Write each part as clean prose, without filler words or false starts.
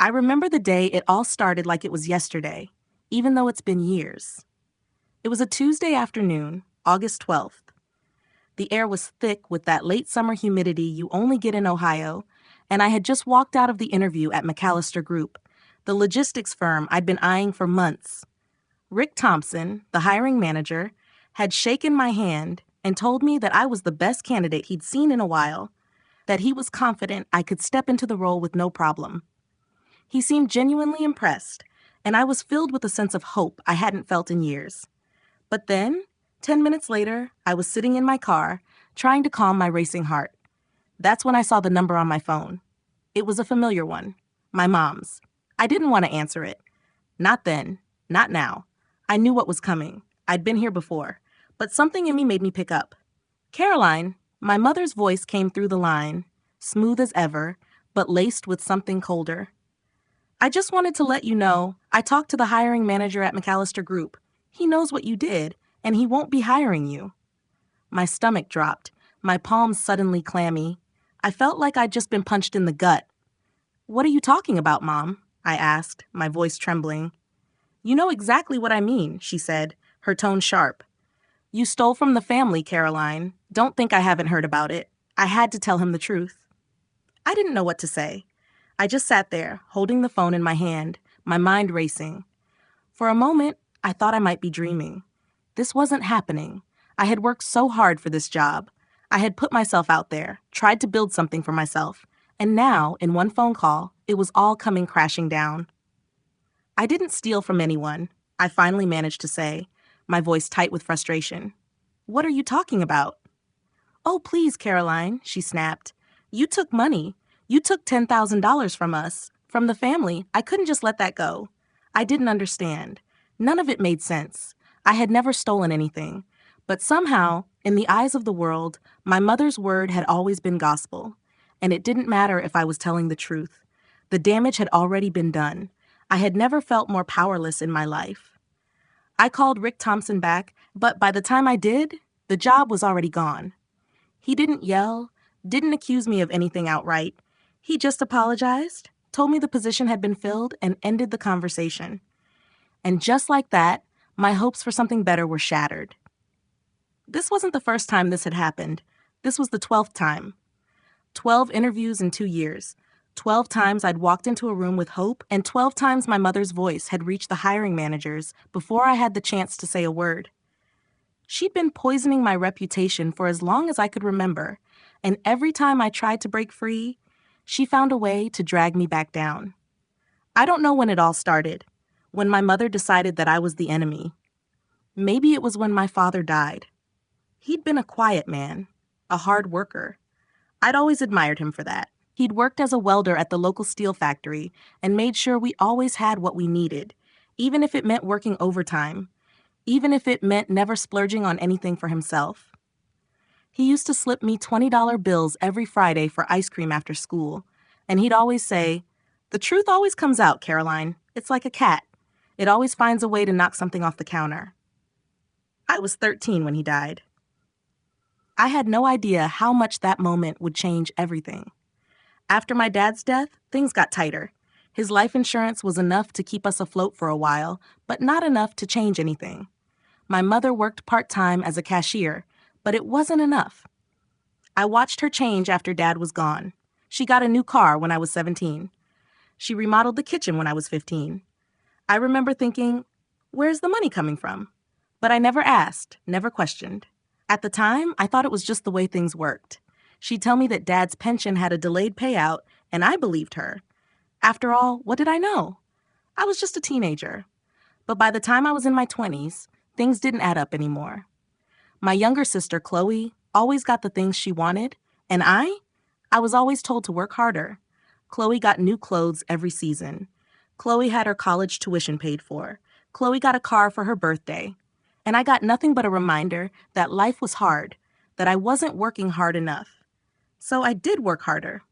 I remember the day it all started like it was yesterday, even though it's been years. It was a Tuesday afternoon, August 12th. The air was thick with that late summer humidity you only get in Ohio, and I had just walked out of the interview at McAllister Group, the logistics firm I'd been eyeing for months. Rick Thompson, the hiring manager, had shaken my hand and told me that I was the best candidate he'd seen in a while, that he was confident I could step into the role with no problem. He seemed genuinely impressed, and I was filled with a sense of hope I hadn't felt in years. But then, 10 minutes later, I was sitting in my car, trying to calm my racing heart. That's when I saw the number on my phone. It was a familiar one, my mom's. I didn't want to answer it. Not then, not now. I knew what was coming. I'd been here before, but something in me made me pick up. Caroline, my mother's voice came through the line, smooth as ever, but laced with something colder. I just wanted to let you know I talked to the hiring manager at McAllister Group. He knows what you did, and he won't be hiring you. My stomach dropped, my palms suddenly clammy. I felt like I'd just been punched in the gut. "What are you talking about, Mom?" I asked, my voice trembling. "You know exactly what I mean," she said, her tone sharp. "You stole from the family, Caroline. Don't think I haven't heard about it." I had to tell him the truth. I didn't know what to say. I just sat there, holding the phone in my hand, my mind racing. For a moment, I thought I might be dreaming. This wasn't happening. I had worked so hard for this job. I had put myself out there, tried to build something for myself, and now, in one phone call, it was all coming crashing down. "I didn't steal from anyone," I finally managed to say, my voice tight with frustration. "What are you talking about?" "Oh, please, Caroline," she snapped. "You took money. You took $10,000 from us, from the family. I couldn't just let that go." I didn't understand. None of it made sense. I had never stolen anything. But somehow, in the eyes of the world, my mother's word had always been gospel. And it didn't matter if I was telling the truth. The damage had already been done. I had never felt more powerless in my life. I called Rick Thompson back, but by the time I did, the job was already gone. He didn't yell, didn't accuse me of anything outright. He just apologized, told me the position had been filled, and ended the conversation. And just like that, my hopes for something better were shattered. This wasn't the first time this had happened. This was the 12th time. 12 interviews in 2 years. 12 times I'd walked into a room with hope, and 12 times my mother's voice had reached the hiring managers before I had the chance to say a word. She'd been poisoning my reputation for as long as I could remember, and every time I tried to break free, she found a way to drag me back down. I don't know when it all started, when my mother decided that I was the enemy. Maybe it was when my father died. He'd been a quiet man, a hard worker. I'd always admired him for that. He'd worked as a welder at the local steel factory and made sure we always had what we needed, even if it meant working overtime, even if it meant never splurging on anything for himself. He used to slip me $20 bills every Friday for ice cream after school, and he'd always say, "The truth always comes out, Caroline. It's like a cat. It always finds a way to knock something off the counter." I was 13 when he died. I had no idea how much that moment would change everything. After my dad's death, things got tighter. His life insurance was enough to keep us afloat for a while, but not enough to change anything. My mother worked part-time as a cashier, but it wasn't enough. I watched her change after Dad was gone. She got a new car when I was 17. She remodeled the kitchen when I was 15. I remember thinking, where's the money coming from? But I never asked, never questioned. At the time, I thought it was just the way things worked. She'd tell me that Dad's pension had a delayed payout, and I believed her. After all, what did I know? I was just a teenager. But by the time I was in my 20s, things didn't add up anymore. My younger sister, Chloe, always got the things she wanted, and I was always told to work harder. Chloe got new clothes every season. Chloe had her college tuition paid for. Chloe got a car for her birthday. And I got nothing but a reminder that life was hard, that I wasn't working hard enough. So I did work harder.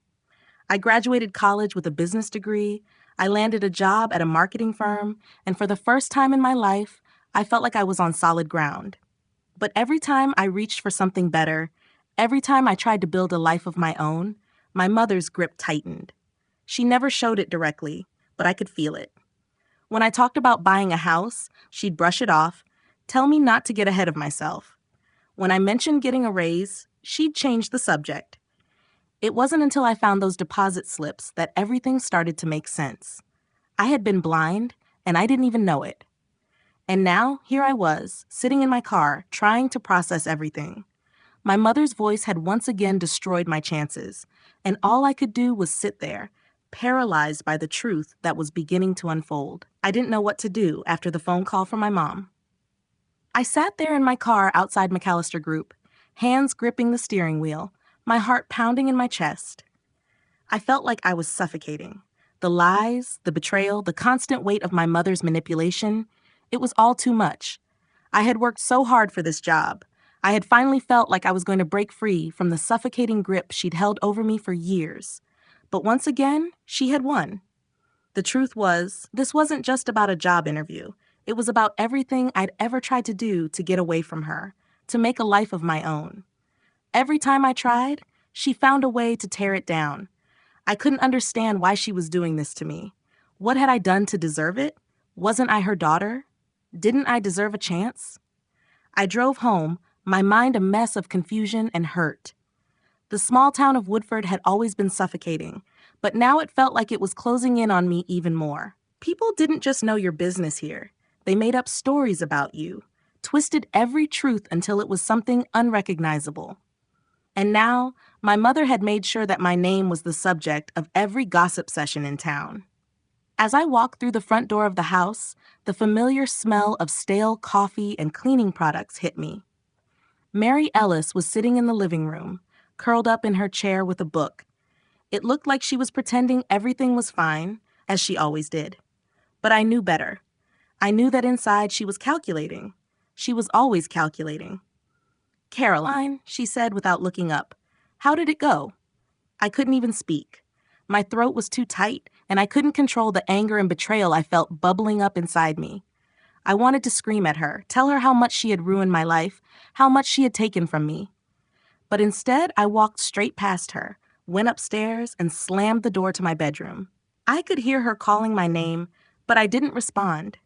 I graduated college with a business degree. I landed a job at a marketing firm, and for the first time in my life, I felt like I was on solid ground. But every time I reached for something better, every time I tried to build a life of my own, my mother's grip tightened. She never showed it directly, but I could feel it. When I talked about buying a house, she'd brush it off, tell me not to get ahead of myself. When I mentioned getting a raise, she'd change the subject. It wasn't until I found those deposit slips that everything started to make sense. I had been blind, and I didn't even know it. And now, here I was, sitting in my car, trying to process everything. My mother's voice had once again destroyed my chances, and all I could do was sit there, paralyzed by the truth that was beginning to unfold. I didn't know what to do after the phone call from my mom. I sat there in my car outside McAllister Group, hands gripping the steering wheel, my heart pounding in my chest. I felt like I was suffocating. The lies, the betrayal, the constant weight of my mother's manipulation, it was all too much. I had worked so hard for this job. I had finally felt like I was going to break free from the suffocating grip she'd held over me for years. But once again, she had won. The truth was, this wasn't just about a job interview. It was about everything I'd ever tried to do to get away from her, to make a life of my own. Every time I tried, she found a way to tear it down. I couldn't understand why she was doing this to me. What had I done to deserve it? Wasn't I her daughter? Didn't I deserve a chance? I drove home, my mind a mess of confusion and hurt. The small town of Woodford had always been suffocating, but now it felt like it was closing in on me even more. People didn't just know your business here. They made up stories about you, twisted every truth until it was something unrecognizable. And now, my mother had made sure that my name was the subject of every gossip session in town. As I walked through the front door of the house, the familiar smell of stale coffee and cleaning products hit me. Mary Ellis was sitting in the living room, curled up in her chair with a book. It looked like she was pretending everything was fine, as she always did. But I knew better. I knew that inside she was calculating. She was always calculating. "Caroline," she said without looking up, "how did it go?" I couldn't even speak. My throat was too tight, and I couldn't control the anger and betrayal I felt bubbling up inside me. I wanted to scream at her, tell her how much she had ruined my life, how much she had taken from me. But instead, I walked straight past her, went upstairs, and slammed the door to my bedroom. I could hear her calling my name, but I didn't respond.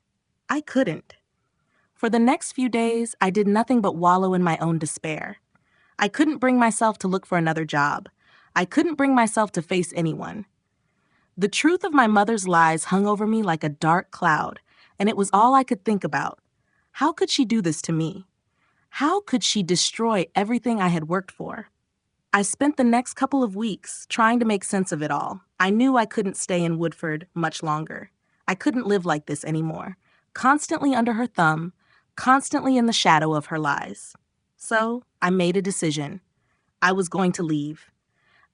I couldn't. For the next few days, I did nothing but wallow in my own despair. I couldn't bring myself to look for another job. I couldn't bring myself to face anyone. The truth of my mother's lies hung over me like a dark cloud, and it was all I could think about. How could she do this to me? How could she destroy everything I had worked for? I spent the next couple of weeks trying to make sense of it all. I knew I couldn't stay in Woodford much longer. I couldn't live like this anymore, constantly under her thumb, constantly in the shadow of her lies. So I made a decision. I was going to leave.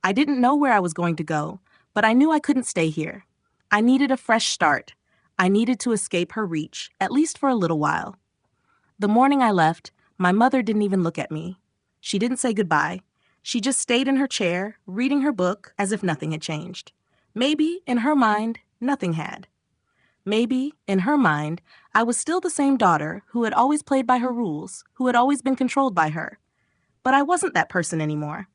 I didn't know where I was going to go, but I knew I couldn't stay here. I needed a fresh start. I needed to escape her reach, at least for a little while. The morning I left, my mother didn't even look at me. She didn't say goodbye. She just stayed in her chair, reading her book as if nothing had changed. Maybe, in her mind, nothing had. Maybe, in her mind, I was still the same daughter who had always played by her rules, who had always been controlled by her. But I wasn't that person anymore.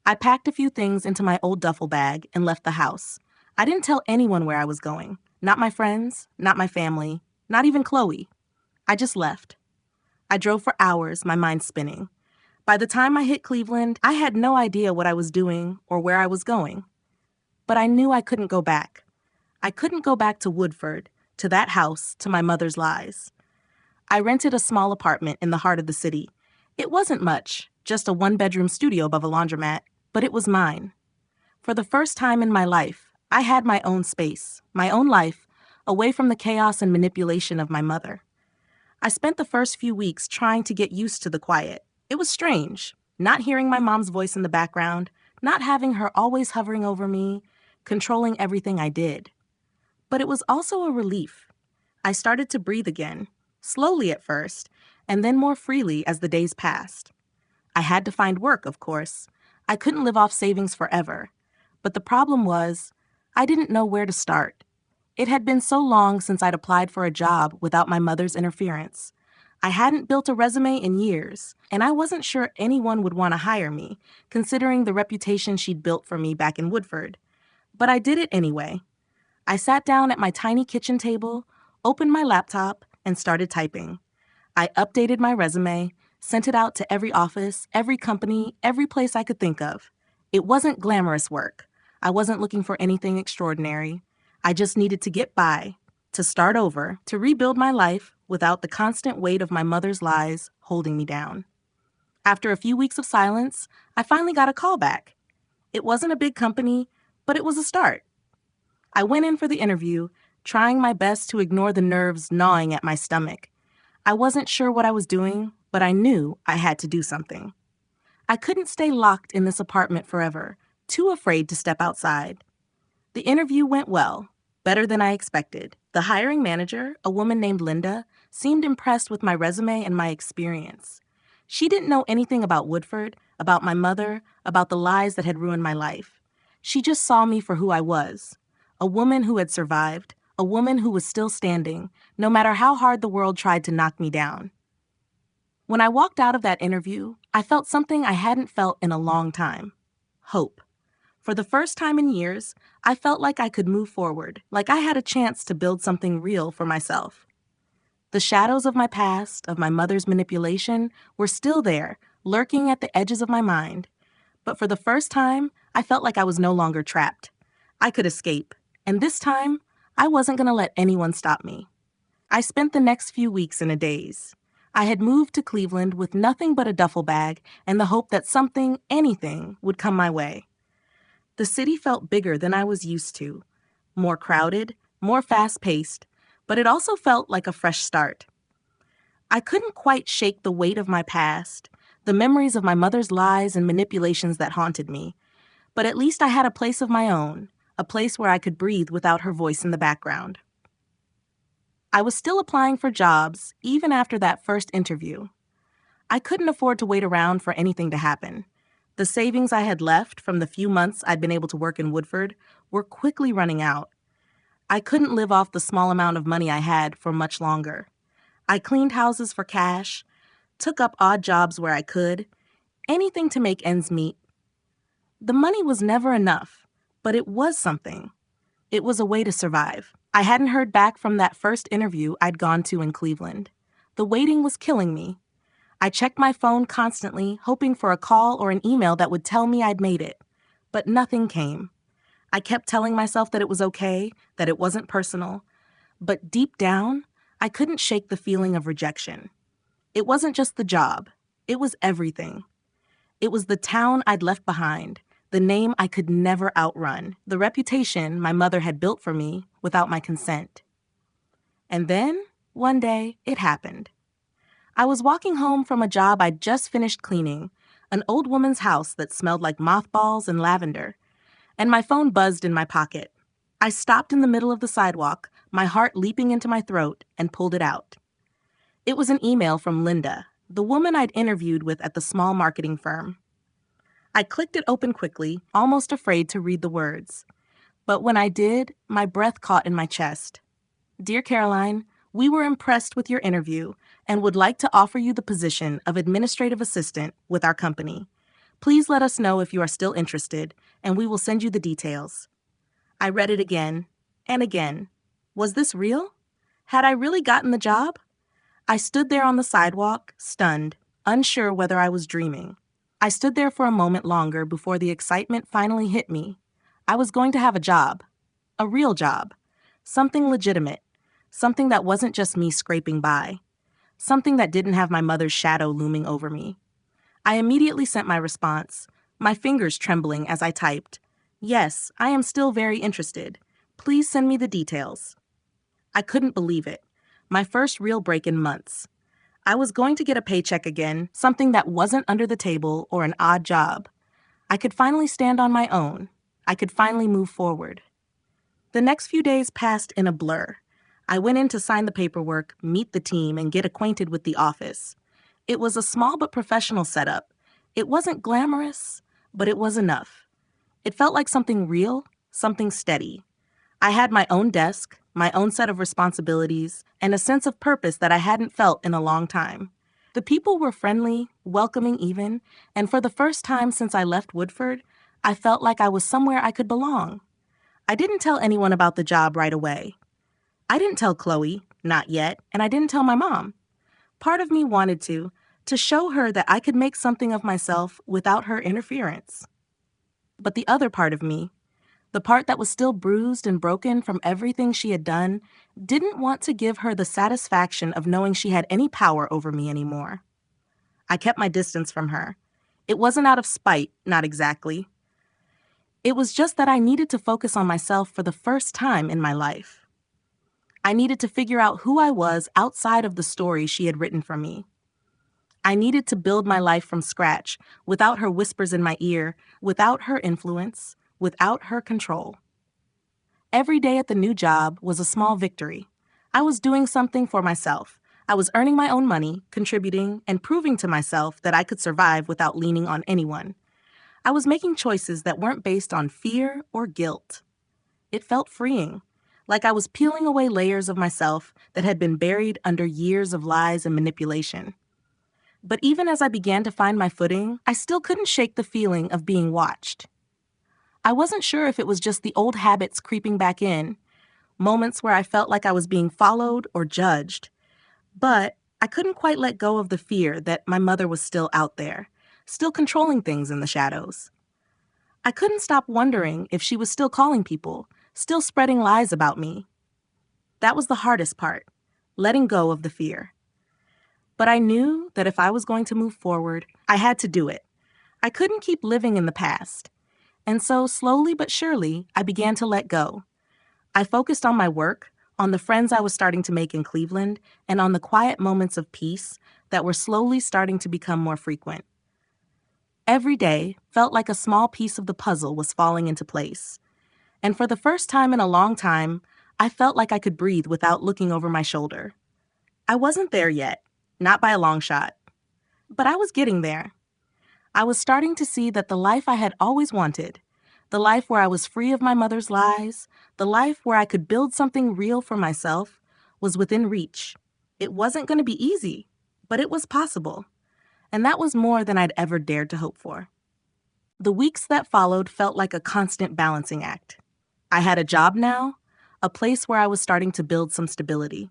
I packed a few things into my old duffel bag and left the house. I didn't tell anyone where I was going. Not my friends, not my family, not even Chloe. I just left. I drove for hours, my mind spinning. By the time I hit Cleveland, I had no idea what I was doing or where I was going. But I knew I couldn't go back. I couldn't go back to Woodford, to that house, to my mother's lies. I rented a small apartment in the heart of the city. It wasn't much, just a one-bedroom studio above a laundromat, but it was mine. For the first time in my life, I had my own space, my own life, away from the chaos and manipulation of my mother. I spent the first few weeks trying to get used to the quiet. It was strange, not hearing my mom's voice in the background, not having her always hovering over me, controlling everything I did. But it was also a relief. I started to breathe again, slowly at first, and then more freely as the days passed. I had to find work, of course. I couldn't live off savings forever. But the problem was, I didn't know where to start. It had been so long since I'd applied for a job without my mother's interference. I hadn't built a resume in years, and I wasn't sure anyone would want to hire me, considering the reputation she'd built for me back in Woodford. But I did it anyway. I sat down at my tiny kitchen table, opened my laptop, and started typing. I updated my resume, sent it out to every office, every company, every place I could think of. It wasn't glamorous work. I wasn't looking for anything extraordinary. I just needed to get by, to start over, to rebuild my life without the constant weight of my mother's lies holding me down. After a few weeks of silence, I finally got a call back. It wasn't a big company, but it was a start. I went in for the interview, trying my best to ignore the nerves gnawing at my stomach. I wasn't sure what I was doing, but I knew I had to do something. I couldn't stay locked in this apartment forever, too afraid to step outside. The interview went well, better than I expected. The hiring manager, a woman named Linda, seemed impressed with my resume and my experience. She didn't know anything about Woodford, about my mother, about the lies that had ruined my life. She just saw me for who I was, a woman who had survived, a woman who was still standing, no matter how hard the world tried to knock me down. When I walked out of that interview, I felt something I hadn't felt in a long time: hope. For the first time in years, I felt like I could move forward, like I had a chance to build something real for myself. The shadows of my past, of my mother's manipulation, were still there, lurking at the edges of my mind. But for the first time, I felt like I was no longer trapped. I could escape, and this time, I wasn't going to let anyone stop me. I spent the next few weeks in a daze. I had moved to Cleveland with nothing but a duffel bag and the hope that something, anything, would come my way. The city felt bigger than I was used to, more crowded, more fast-paced, but it also felt like a fresh start. I couldn't quite shake the weight of my past, the memories of my mother's lies and manipulations that haunted me, but at least I had a place of my own, a place where I could breathe without her voice in the background. I was still applying for jobs, even after that first interview. I couldn't afford to wait around for anything to happen. The savings I had left from the few months I'd been able to work in Woodford were quickly running out. I couldn't live off the small amount of money I had for much longer. I cleaned houses for cash, took up odd jobs where I could, anything to make ends meet. The money was never enough, but it was something. It was a way to survive. I hadn't heard back from that first interview I'd gone to in Cleveland. The waiting was killing me. I checked my phone constantly, hoping for a call or an email that would tell me I'd made it. But nothing came. I kept telling myself that it was okay, that it wasn't personal. But deep down, I couldn't shake the feeling of rejection. It wasn't just the job. It was everything. It was the town I'd left behind, the name I could never outrun, the reputation my mother had built for me without my consent. And then, one day, it happened. I was walking home from a job I'd just finished cleaning, an old woman's house that smelled like mothballs and lavender, and my phone buzzed in my pocket. I stopped in the middle of the sidewalk, my heart leaping into my throat, and pulled it out. It was an email from Linda, the woman I'd interviewed with at the small marketing firm. I clicked it open quickly, almost afraid to read the words. But when I did, my breath caught in my chest. Dear Caroline, we were impressed with your interview and would like to offer you the position of administrative assistant with our company. Please let us know if you are still interested, and we will send you the details. I read it again and again. Was this real? Had I really gotten the job? I stood there on the sidewalk, stunned, unsure whether I was dreaming. I stood there for a moment longer before the excitement finally hit me. I was going to have a job. A real job. Something legitimate. Something that wasn't just me scraping by. Something that didn't have my mother's shadow looming over me. I immediately sent my response, my fingers trembling as I typed. Yes, I am still very interested. Please send me the details. I couldn't believe it. My first real break in months. I was going to get a paycheck again, something that wasn't under the table or an odd job. I could finally stand on my own. I could finally move forward. The next few days passed in a blur. I went in to sign the paperwork, meet the team, and get acquainted with the office. It was a small but professional setup. It wasn't glamorous, but it was enough. It felt like something real, something steady. I had my own desk, my own set of responsibilities, and a sense of purpose that I hadn't felt in a long time. The people were friendly, welcoming even, and for the first time since I left Woodford, I felt like I was somewhere I could belong. I didn't tell anyone about the job right away. I didn't tell Chloe, not yet, and I didn't tell my mom. Part of me wanted to show her that I could make something of myself without her interference. But the other part of me, the part that was still bruised and broken from everything she had done, didn't want to give her the satisfaction of knowing she had any power over me anymore. I kept my distance from her. It wasn't out of spite, not exactly. It was just that I needed to focus on myself for the first time in my life. I needed to figure out who I was outside of the story she had written for me. I needed to build my life from scratch, without her whispers in my ear, without her influence, without her control. Every day at the new job was a small victory. I was doing something for myself. I was earning my own money, contributing, and proving to myself that I could survive without leaning on anyone. I was making choices that weren't based on fear or guilt. It felt freeing, like I was peeling away layers of myself that had been buried under years of lies and manipulation. But even as I began to find my footing, I still couldn't shake the feeling of being watched. I wasn't sure if it was just the old habits creeping back in, moments where I felt like I was being followed or judged. But I couldn't quite let go of the fear that my mother was still out there, still controlling things in the shadows. I couldn't stop wondering if she was still calling people, still spreading lies about me. That was the hardest part, letting go of the fear. But I knew that if I was going to move forward, I had to do it. I couldn't keep living in the past. And so, slowly but surely, I began to let go. I focused on my work, on the friends I was starting to make in Cleveland, and on the quiet moments of peace that were slowly starting to become more frequent. Every day felt like a small piece of the puzzle was falling into place. And for the first time in a long time, I felt like I could breathe without looking over my shoulder. I wasn't there yet, not by a long shot. But I was getting there. I was starting to see that the life I had always wanted, the life where I was free of my mother's lies, the life where I could build something real for myself, was within reach. It wasn't going to be easy, but it was possible. And that was more than I'd ever dared to hope for. The weeks that followed felt like a constant balancing act. I had a job now, a place where I was starting to build some stability.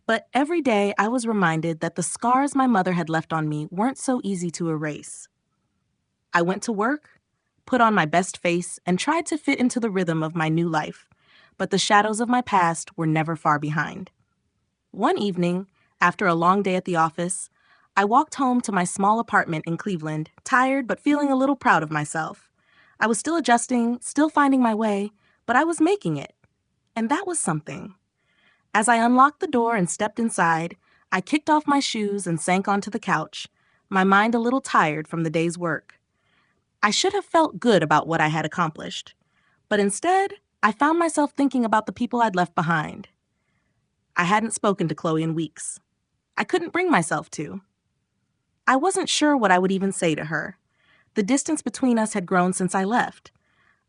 But every day I was reminded that the scars my mother had left on me weren't so easy to erase. I went to work, put on my best face, and tried to fit into the rhythm of my new life, but the shadows of my past were never far behind. One evening, after a long day at the office, I walked home to my small apartment in Cleveland, tired but feeling a little proud of myself. I was still adjusting, still finding my way, but I was making it. And that was something. As I unlocked the door and stepped inside, I kicked off my shoes and sank onto the couch, my mind a little tired from the day's work. I should have felt good about what I had accomplished, but instead, I found myself thinking about the people I'd left behind. I hadn't spoken to Chloe in weeks. I couldn't bring myself to. I wasn't sure what I would even say to her. The distance between us had grown since I left.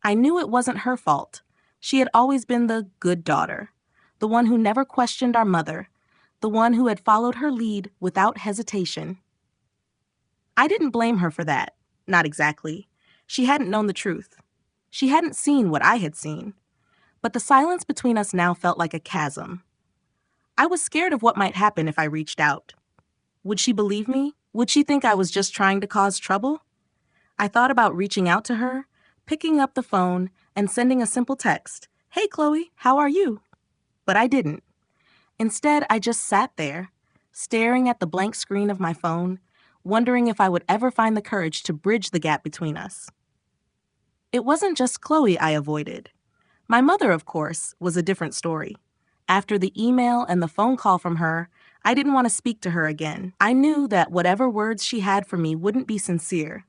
I knew it wasn't her fault. She had always been the good daughter, the one who never questioned our mother, the one who had followed her lead without hesitation. I didn't blame her for that, not exactly. She hadn't known the truth. She hadn't seen what I had seen. But the silence between us now felt like a chasm. I was scared of what might happen if I reached out. Would she believe me? Would she think I was just trying to cause trouble? I thought about reaching out to her, picking up the phone, and sending a simple text. "Hey, Chloe, how are you?" But I didn't. Instead, I just sat there, staring at the blank screen of my phone, wondering if I would ever find the courage to bridge the gap between us. It wasn't just Chloe I avoided. My mother, of course, was a different story. After the email and the phone call from her, I didn't want to speak to her again. I knew that whatever words she had for me wouldn't be sincere.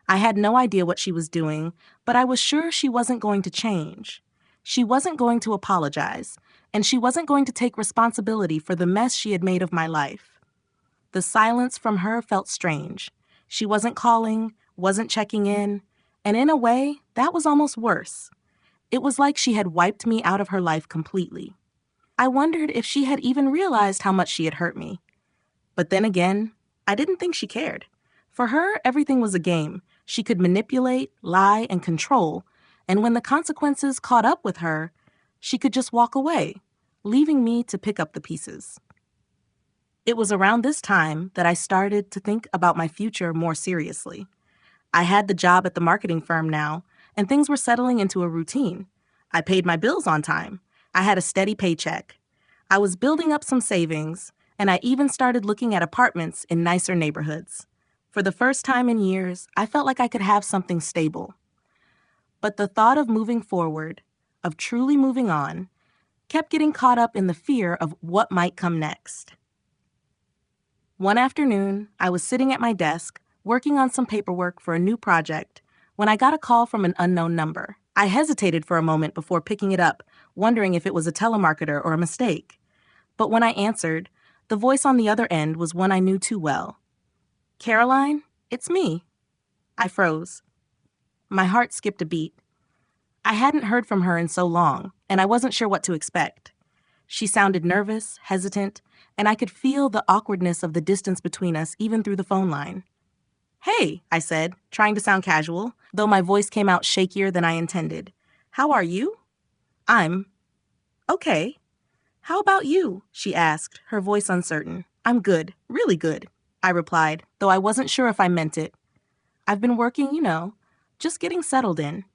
I had no idea what she was doing, but I was sure she wasn't going to change. She wasn't going to apologize, and she wasn't going to take responsibility for the mess she had made of my life. The silence from her felt strange. She wasn't calling, wasn't checking in, and in a way, that was almost worse. It was like she had wiped me out of her life completely. I wondered if she had even realized how much she had hurt me. But then again, I didn't think she cared. For her, everything was a game. She could manipulate, lie, and control, and when the consequences caught up with her, she could just walk away, leaving me to pick up the pieces. It was around this time that I started to think about my future more seriously. I had the job at the marketing firm now, and things were settling into a routine. I paid my bills on time. I had a steady paycheck. I was building up some savings, and I even started looking at apartments in nicer neighborhoods. For the first time in years, I felt like I could have something stable. But the thought of moving forward, of truly moving on, kept getting caught up in the fear of what might come next. One afternoon, I was sitting at my desk, working on some paperwork for a new project, when I got a call from an unknown number. I hesitated for a moment before picking it up, wondering if it was a telemarketer or a mistake. But when I answered, the voice on the other end was one I knew too well. "Caroline, it's me." I froze. My heart skipped a beat. I hadn't heard from her in so long, and I wasn't sure what to expect. She sounded nervous, hesitant, and I could feel the awkwardness of the distance between us even through the phone line. "Hey," I said, trying to sound casual, though my voice came out shakier than I intended. "How are you?" "I'm okay." "How about you?" she asked, her voice uncertain. "I'm good, really good," I replied, though I wasn't sure if I meant it. "I've been working, just getting settled in."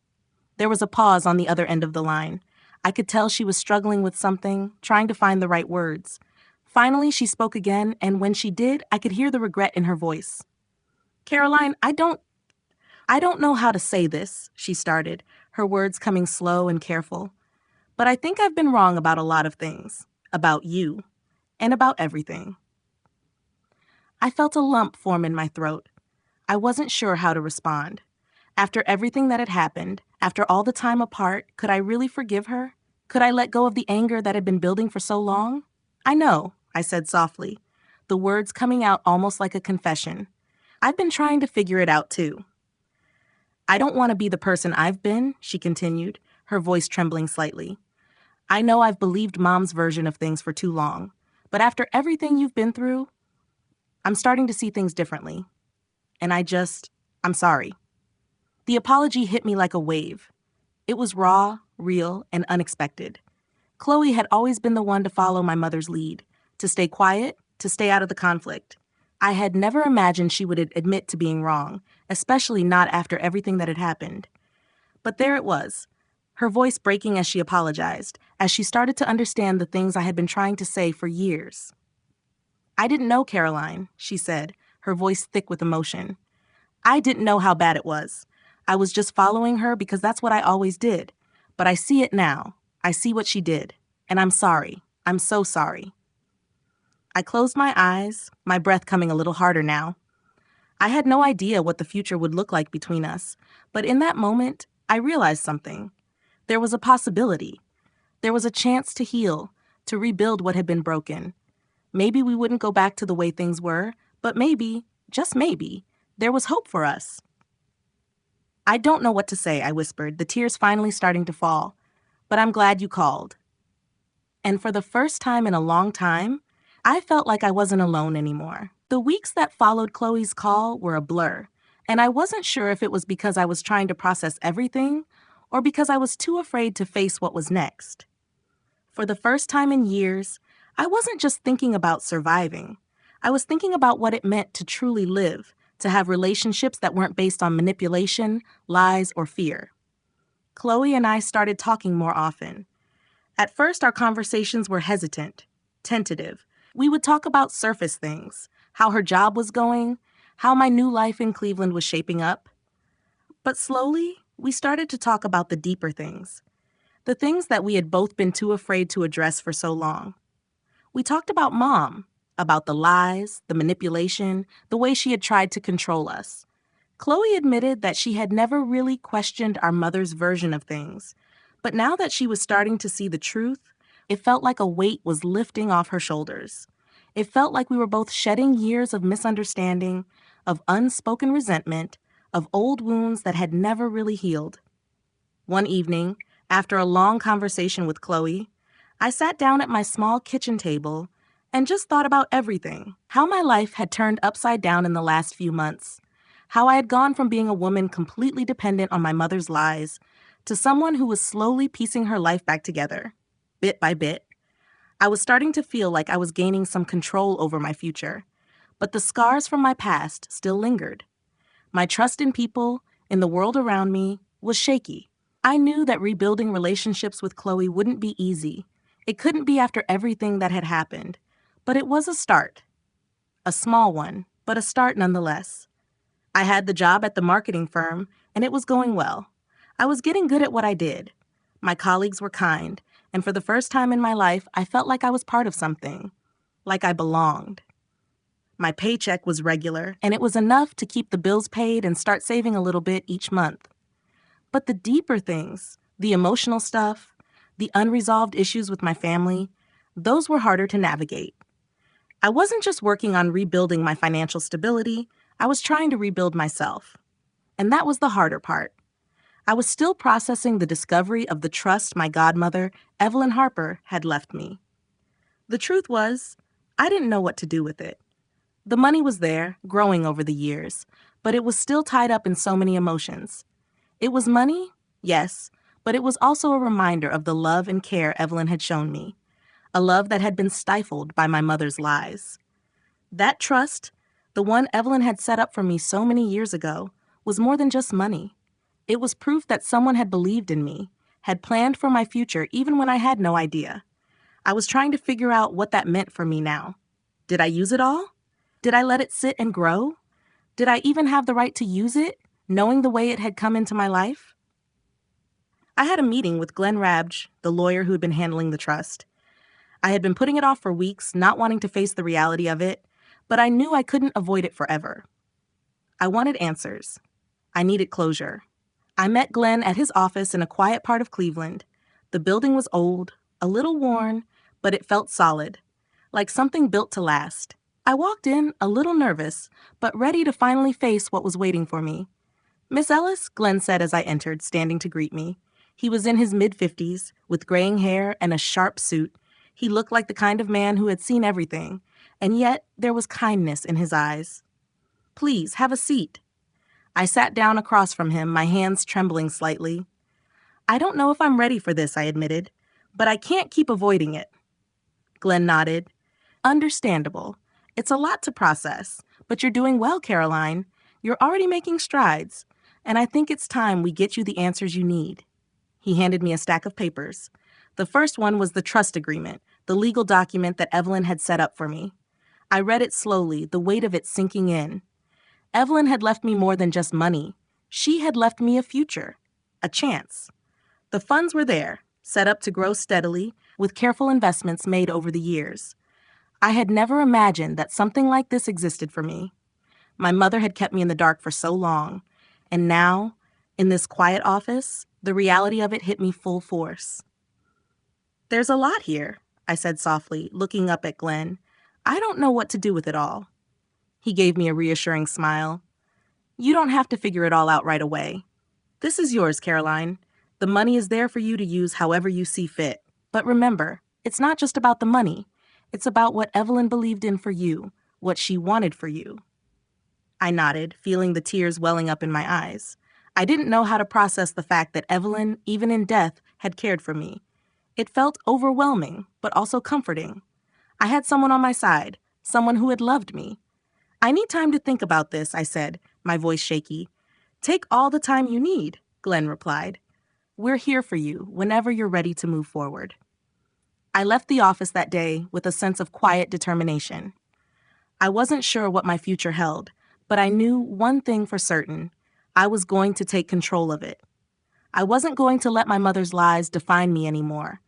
There was a pause on the other end of the line. I could tell she was struggling with something, trying to find the right words. Finally, she spoke again, and when she did, I could hear the regret in her voice. "Caroline, I don't know how to say this," she started, her words coming slow and careful. "But I think I've been wrong about a lot of things. About you. And about everything." I felt a lump form in my throat. I wasn't sure how to respond. After everything that had happened, after all the time apart, could I really forgive her? Could I let go of the anger that had been building for so long? "I know," I said softly, the words coming out almost like a confession. "I've been trying to figure it out too." "I don't want to be the person I've been," she continued, her voice trembling slightly. "I know I've believed Mom's version of things for too long, but after everything you've been through, I'm starting to see things differently. And I'm sorry." The apology hit me like a wave. It was raw, real, and unexpected. Chloe had always been the one to follow my mother's lead, to stay quiet, to stay out of the conflict. I had never imagined she would admit to being wrong, especially not after everything that had happened. But there it was, her voice breaking as she apologized, as she started to understand the things I had been trying to say for years. "I didn't know Caroline," she said, her voice thick with emotion. "I didn't know how bad it was. I was just following her because that's what I always did. But I see it now. I see what she did. And I'm sorry. I'm so sorry." I closed my eyes, my breath coming a little harder now. I had no idea what the future would look like between us, but in that moment, I realized something. There was a possibility. There was a chance to heal, to rebuild what had been broken. Maybe we wouldn't go back to the way things were, but maybe, just maybe, there was hope for us. "I don't know what to say," I whispered, the tears finally starting to fall. "But I'm glad you called." And for the first time in a long time, I felt like I wasn't alone anymore. The weeks that followed Chloe's call were a blur, and I wasn't sure if it was because I was trying to process everything or because I was too afraid to face what was next. For the first time in years, I wasn't just thinking about surviving. I was thinking about what it meant to truly live, to have relationships that weren't based on manipulation, lies, or fear. Chloe and I started talking more often. At first, our conversations were hesitant, tentative. We would talk about surface things, how her job was going, how my new life in Cleveland was shaping up. But slowly, we started to talk about the deeper things, the things that we had both been too afraid to address for so long. We talked about Mom, about the lies, the manipulation, the way she had tried to control us. Chloe admitted that she had never really questioned our mother's version of things, but now that she was starting to see the truth, it felt like a weight was lifting off her shoulders. It felt like we were both shedding years of misunderstanding, of unspoken resentment, of old wounds that had never really healed. One evening, after a long conversation with Chloe, I sat down at my small kitchen table and just thought about everything, how my life had turned upside down in the last few months, how I had gone from being a woman completely dependent on my mother's lies to someone who was slowly piecing her life back together, bit by bit. I was starting to feel like I was gaining some control over my future, but the scars from my past still lingered. My trust in people, in the world around me, was shaky. I knew that rebuilding relationships with Chloe wouldn't be easy. It couldn't be after everything that had happened, but it was a start. A small one, but a start nonetheless. I had the job at the marketing firm, and it was going well. I was getting good at what I did. My colleagues were kind, and for the first time in my life, I felt like I was part of something, like I belonged. My paycheck was regular, and it was enough to keep the bills paid and start saving a little bit each month. But the deeper things, the emotional stuff, the unresolved issues with my family, those were harder to navigate. I wasn't just working on rebuilding my financial stability, I was trying to rebuild myself. And that was the harder part. I was still processing the discovery of the trust my godmother, Evelyn Harper, had left me. The truth was, I didn't know what to do with it. The money was there, growing over the years, but it was still tied up in so many emotions. It was money, yes, but it was also a reminder of the love and care Evelyn had shown me, a love that had been stifled by my mother's lies. That trust, the one Evelyn had set up for me so many years ago, was more than just money. It was proof that someone had believed in me, had planned for my future even when I had no idea. I was trying to figure out what that meant for me now. Did I use it all? Did I let it sit and grow? Did I even have the right to use it, knowing the way it had come into my life? I had a meeting with Glenn Rabge, the lawyer who had been handling the trust. I had been putting it off for weeks, not wanting to face the reality of it, but I knew I couldn't avoid it forever. I wanted answers. I needed closure. I met Glenn at his office in a quiet part of Cleveland. The building was old, a little worn, but it felt solid, like something built to last. I walked in a little nervous, but ready to finally face what was waiting for me. "Miss Ellis," Glenn said as I entered, standing to greet me. He was in his mid-50s, with graying hair and a sharp suit. He looked like the kind of man who had seen everything, and yet there was kindness in his eyes. "Please, have a seat." I sat down across from him, my hands trembling slightly. "I don't know if I'm ready for this," I admitted, "but I can't keep avoiding it." Glenn nodded. "Understandable. It's a lot to process, but you're doing well, Caroline. You're already making strides, and I think it's time we get you the answers you need." He handed me a stack of papers. The first one was the trust agreement, the legal document that Evelyn had set up for me. I read it slowly, the weight of it sinking in. Evelyn had left me more than just money. She had left me a future, a chance. The funds were there, set up to grow steadily, with careful investments made over the years. I had never imagined that something like this existed for me. My mother had kept me in the dark for so long, and now, in this quiet office, the reality of it hit me full force. "There's a lot here," I said softly, looking up at Glenn. "I don't know what to do with it all." He gave me a reassuring smile. "You don't have to figure it all out right away. This is yours, Caroline. The money is there for you to use however you see fit. But remember, it's not just about the money. It's about what Evelyn believed in for you, what she wanted for you." I nodded, feeling the tears welling up in my eyes. I didn't know how to process the fact that Evelyn, even in death, had cared for me. It felt overwhelming, but also comforting. I had someone on my side, someone who had loved me. "I need time to think about this," I said, my voice shaky. "Take all the time you need," Glenn replied. "We're here for you whenever you're ready to move forward." I left the office that day with a sense of quiet determination. I wasn't sure what my future held, but I knew one thing for certain. I was going to take control of it. I wasn't going to let my mother's lies define me anymore.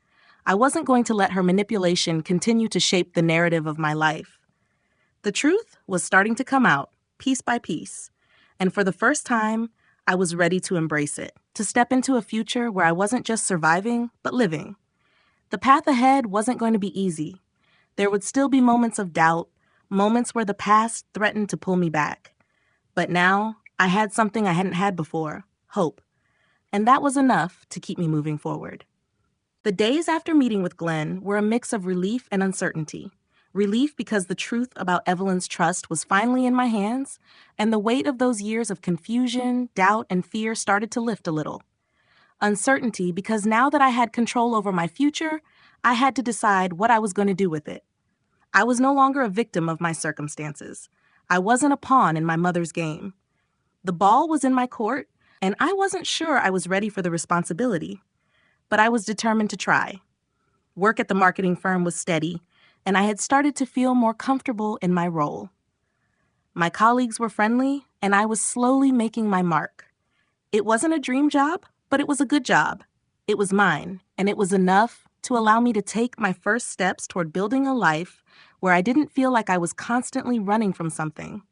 I wasn't going to let her manipulation continue to shape the narrative of my life. The truth was starting to come out, piece by piece, and for the first time, I was ready to embrace it, to step into a future where I wasn't just surviving, but living. The path ahead wasn't going to be easy. There would still be moments of doubt, moments where the past threatened to pull me back. But now, I had something I hadn't had before, hope. And that was enough to keep me moving forward. The days after meeting with Glenn were a mix of relief and uncertainty. Relief because the truth about Evelyn's trust was finally in my hands, and the weight of those years of confusion, doubt, and fear started to lift a little. Uncertainty because now that I had control over my future, I had to decide what I was going to do with it. I was no longer a victim of my circumstances. I wasn't a pawn in my mother's game. The ball was in my court, and I wasn't sure I was ready for the responsibility. But I was determined to try. Work at the marketing firm was steady, and I had started to feel more comfortable in my role. My colleagues were friendly, and I was slowly making my mark. It wasn't a dream job, but it was a good job. It was mine, and it was enough to allow me to take my first steps toward building a life where I didn't feel like I was constantly running from something.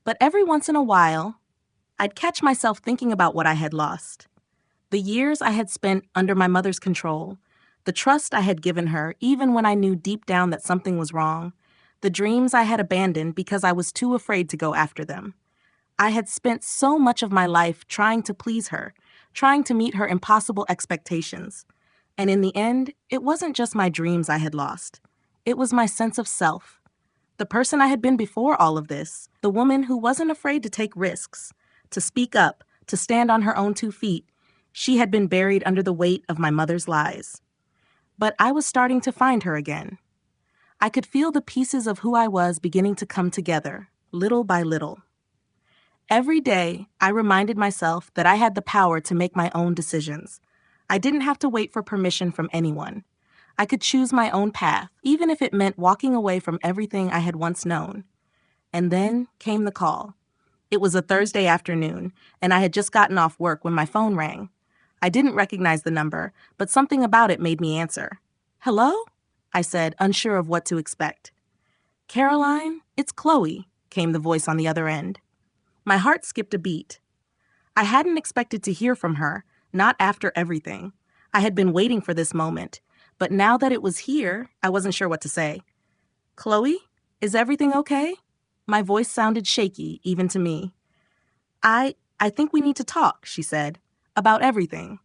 But every once in a while, I'd catch myself thinking about what I had lost. The years I had spent under my mother's control, the trust I had given her even when I knew deep down that something was wrong, the dreams I had abandoned because I was too afraid to go after them. I had spent so much of my life trying to please her, trying to meet her impossible expectations. And in the end, it wasn't just my dreams I had lost. It was my sense of self. The person I had been before all of this, the woman who wasn't afraid to take risks, to speak up, to stand on her own 2 feet, she had been buried under the weight of my mother's lies. But I was starting to find her again. I could feel the pieces of who I was beginning to come together, little by little. Every day, I reminded myself that I had the power to make my own decisions. I didn't have to wait for permission from anyone. I could choose my own path, even if it meant walking away from everything I had once known. And then came the call. It was a Thursday afternoon, and I had just gotten off work when my phone rang. I didn't recognize the number, but something about it made me answer. "Hello?" I said, unsure of what to expect. "Caroline, it's Chloe," came the voice on the other end. My heart skipped a beat. I hadn't expected to hear from her, not after everything. I had been waiting for this moment, but now that it was here, I wasn't sure what to say. "Chloe, is everything okay?" My voice sounded shaky, even to me. I think we need to talk," she said, "about everything."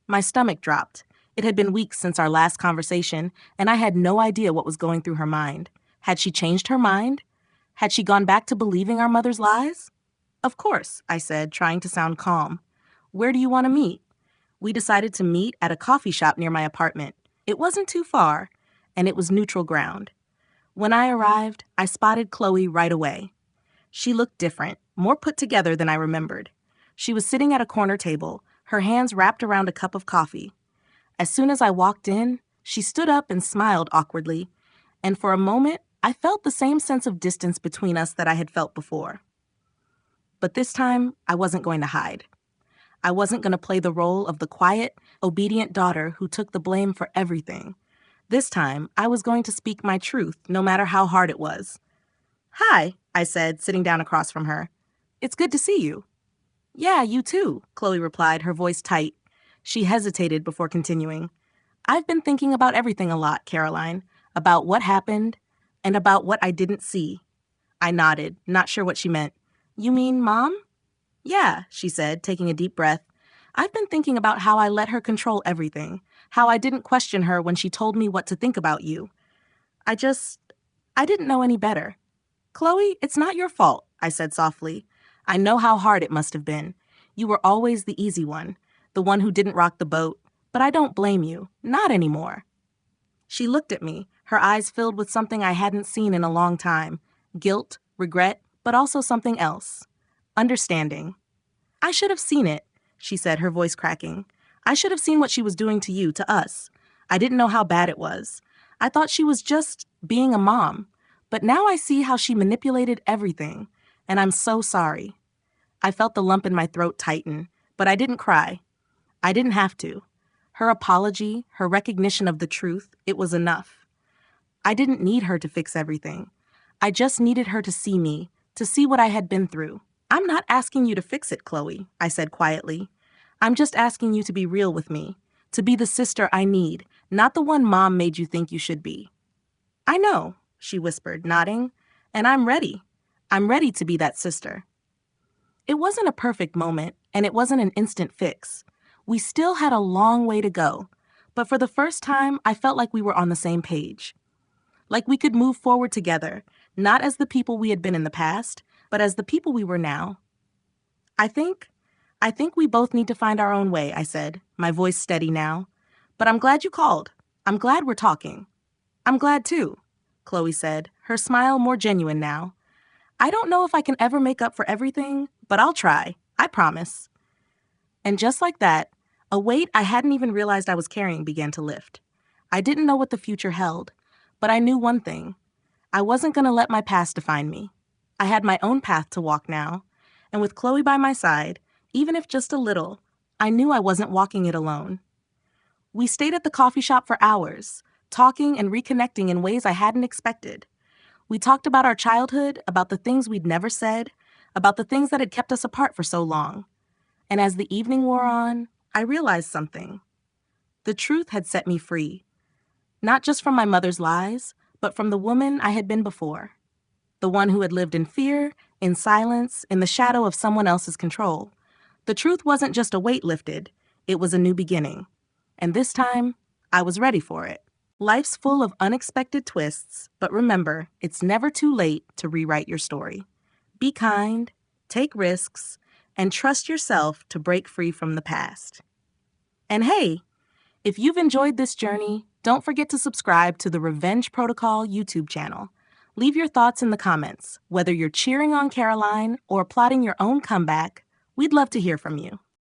My stomach dropped. It had been weeks since our last conversation, and I had no idea what was going through her mind. Had she changed her mind? Had she gone back to believing our mother's lies? "Of course," I said, trying to sound calm. "Where do you want to meet?" We decided to meet at a coffee shop near my apartment. It wasn't too far, and it was neutral ground. When I arrived, I spotted Chloe right away. She looked different, more put together than I remembered. She was sitting at a corner table, her hands wrapped around a cup of coffee. As soon as I walked in, she stood up and smiled awkwardly, and for a moment, I felt the same sense of distance between us that I had felt before. But this time, I wasn't going to hide. I wasn't going to play the role of the quiet, obedient daughter who took the blame for everything. This time, I was going to speak my truth, no matter how hard it was. "Hi," I said, sitting down across from her. "It's good to see you." "Yeah, you too," Chloe replied, her voice tight. She hesitated before continuing. "I've been thinking about everything a lot, Caroline, about what happened and about what I didn't see." I nodded, not sure what she meant. "You mean Mom?" "Yeah," she said, taking a deep breath. "I've been thinking about how I let her control everything, how I didn't question her when she told me what to think about you. I didn't know any better." "Chloe, it's not your fault," I said softly. "I know how hard it must have been. You were always the easy one, the one who didn't rock the boat, but I don't blame you, not anymore." She looked at me, her eyes filled with something I hadn't seen in a long time, guilt, regret, but also something else. Understanding. "I should have seen it," she said, her voice cracking. "I should have seen what she was doing to you, to us. I didn't know how bad it was. I thought she was just being a mom. But now I see how she manipulated everything, and I'm so sorry." I felt the lump in my throat tighten, but I didn't cry. I didn't have to. Her apology, her recognition of the truth, it was enough. I didn't need her to fix everything. I just needed her to see me, to see what I had been through. "I'm not asking you to fix it, Chloe," I said quietly. "I'm just asking you to be real with me, to be the sister I need, not the one Mom made you think you should be." "I know," she whispered, nodding, "and I'm ready. I'm ready to be that sister." It wasn't a perfect moment, and it wasn't an instant fix. We still had a long way to go, but for the first time, I felt like we were on the same page. Like we could move forward together, not as the people we had been in the past, but as the people we were now. I think we both need to find our own way," I said. my voice steady now. "But I'm glad you called. I'm glad we're talking." "I'm glad too," Chloe said, her smile more genuine now. "I don't know if I can ever make up for everything, but I'll try. I promise." And just like that, a weight I hadn't even realized I was carrying began to lift. I didn't know what the future held, but I knew one thing. I wasn't going to let my past define me. I had my own path to walk now, and with Chloe by my side, even if just a little, I knew I wasn't walking it alone. We stayed at the coffee shop for hours, talking and reconnecting in ways I hadn't expected. We talked about our childhood, about the things we'd never said, about the things that had kept us apart for so long. And as the evening wore on, I realized something. The truth had set me free, not just from my mother's lies, but from the woman I had been before. The one who had lived in fear, in silence, in the shadow of someone else's control. The truth wasn't just a weight lifted, it was a new beginning. And this time, I was ready for it. Life's full of unexpected twists, but remember, it's never too late to rewrite your story. Be kind, take risks, and trust yourself to break free from the past. And hey, if you've enjoyed this journey, don't forget to subscribe to the Revenge Protocol YouTube channel. Leave your thoughts in the comments. Whether you're cheering on Caroline or plotting your own comeback, we'd love to hear from you.